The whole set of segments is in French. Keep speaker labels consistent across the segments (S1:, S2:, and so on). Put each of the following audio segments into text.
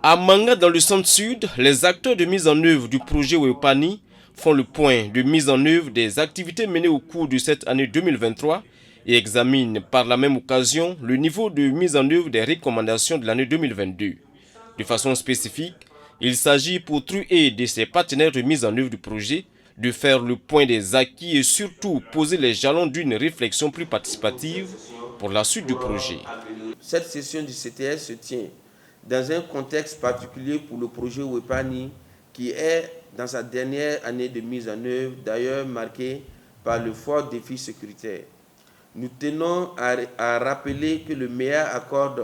S1: À Manga, dans le centre-sud, les acteurs de mise en œuvre du projet Wepani font le point de mise en œuvre des activités menées au cours de cette année 2023 et examinent par la même occasion le niveau de mise en œuvre des recommandations de l'année 2022. De façon spécifique, il s'agit pour TruAid et ses partenaires de mise en œuvre du projet de faire le point des acquis et surtout poser les jalons d'une réflexion plus participative pour la suite du projet.
S2: Cette session du CTS se tient dans un contexte particulier pour le projet Wepani qui est dans sa dernière année de mise en œuvre, d'ailleurs marquée par le fort défi sécuritaire. Nous tenons à rappeler que le MEA accorde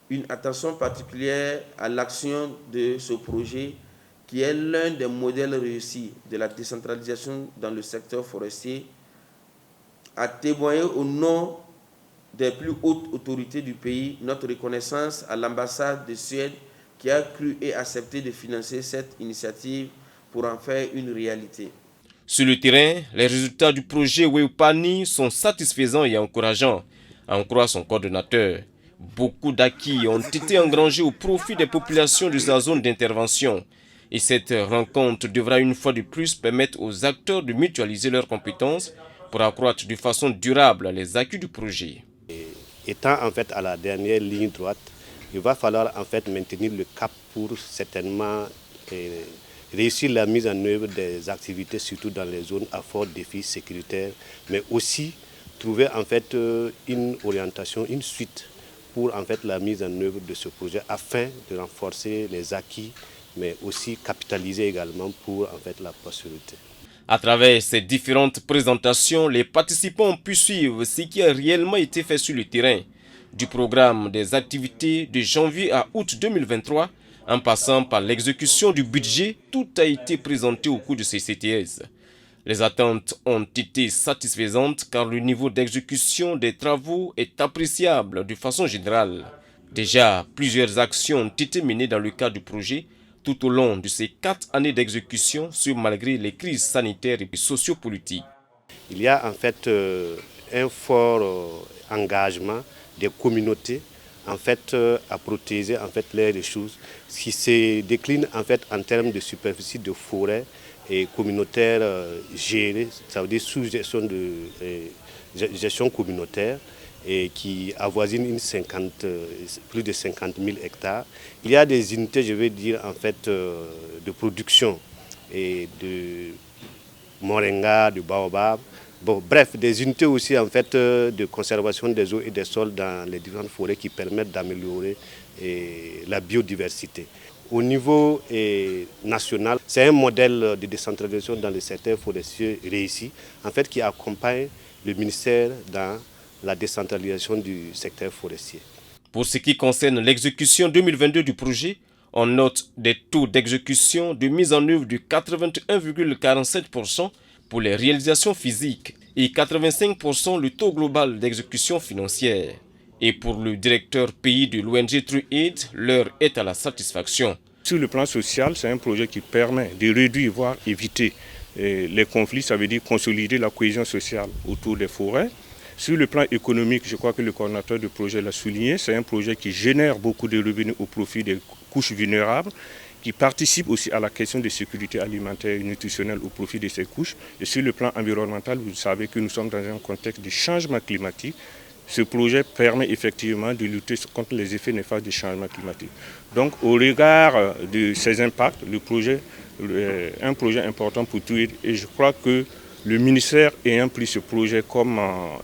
S2: une attention particulière à l'action de ce projet qui est l'un des modèles réussis de la décentralisation dans le secteur forestier, à témoigner au nom des plus hautes autorités du pays notre reconnaissance à l'ambassade de Suède qui a cru et accepté de financer cette initiative pour en faire une réalité.
S1: Sur le terrain, les résultats du projet Wepani sont satisfaisants et encourageants, en croit son coordonnateur. Beaucoup d'acquis ont été engrangés au profit des populations de sa zone d'intervention. Et cette rencontre devra une fois de plus permettre aux acteurs de mutualiser leurs compétences pour accroître de façon durable les acquis du projet.
S3: Étant en fait à la dernière ligne droite, il va falloir en fait maintenir le cap pour certainement réussir la mise en œuvre des activités, surtout dans les zones à fort défi sécuritaire, mais aussi trouver en fait une orientation, une suite pour en fait la mise en œuvre de ce projet afin de renforcer les acquis, mais aussi capitaliser également pour en fait la postérité.
S1: À travers ces différentes présentations, les participants ont pu suivre ce qui a réellement été fait sur le terrain, du programme des activités de janvier à août 2023, en passant par l'exécution du budget, tout a été présenté au cours de ces CTS. Les attentes ont été satisfaisantes car le niveau d'exécution des travaux est appréciable de façon générale. Déjà, plusieurs actions ont été menées dans le cadre du projet, tout au long de ces 4 années d'exécution, malgré les crises sanitaires et sociopolitiques.
S3: Il y a en fait un fort engagement des communautés en fait, à protéger en fait, les ressources, ce qui se décline en, fait, en termes de superficie de forêt et communautaire gérée, ça veut dire sous gestion communautaire, et qui avoisine plus de 50 000 hectares. Il y a des unités, je vais dire, en fait, de production et de moringa, de baobab. Bon, bref, des unités aussi en fait, de conservation des eaux et des sols dans les différentes forêts qui permettent d'améliorer la biodiversité. Au niveau national, c'est un modèle de décentralisation dans le secteur forestier réussi, en fait, qui accompagne le ministère dans la décentralisation du secteur forestier.
S1: Pour ce qui concerne l'exécution 2022 du projet, on note des taux d'exécution de mise en œuvre de 81,47% pour les réalisations physiques et 85% le taux global d'exécution financière. Et pour le directeur pays de l'ONG TruAid, l'heure est à la satisfaction.
S4: Sur le plan social, c'est un projet qui permet de réduire, voire éviter les conflits, ça veut dire consolider la cohésion sociale autour des forêts. Sur le plan économique, je crois que le coordinateur du projet l'a souligné, c'est un projet qui génère beaucoup de revenus au profit des couches vulnérables, qui participe aussi à la question de sécurité alimentaire et nutritionnelle au profit de ces couches. Et sur le plan environnemental, vous savez que nous sommes dans un contexte de changement climatique. Ce projet permet effectivement de lutter contre les effets néfastes du changement climatique. Donc au regard de ces impacts, le projet est un projet important pour TruAid et je crois que le ministère ayant pris ce projet comme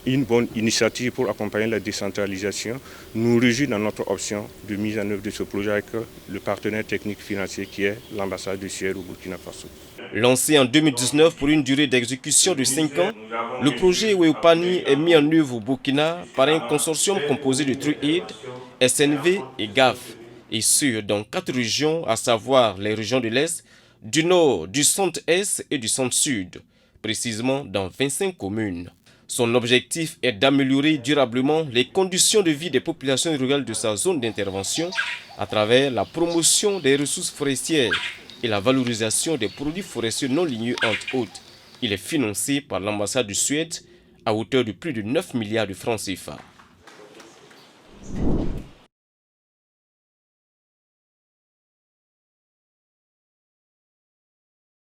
S4: une bonne initiative pour accompagner la décentralisation, nous réjouit dans notre option de mise en œuvre de ce projet avec le partenaire technique financier qui est l'ambassade de Suède au Burkina Faso.
S1: Lancé en 2019 pour une durée d'exécution de 5 ans, le projet Wepani est mis en œuvre au Burkina par un consortium composé de TruAid, SNV et GAF, et ce dans 4 régions, à savoir les régions de l'Est, du Nord, du Centre-Est et du Centre-Sud, précisément dans 25 communes. Son objectif est d'améliorer durablement les conditions de vie des populations rurales de sa zone d'intervention à travers la promotion des ressources forestières et la valorisation des produits forestiers non ligneux entre autres. Il est financé par l'ambassade de Suède à hauteur de plus de 9 milliards de francs CFA.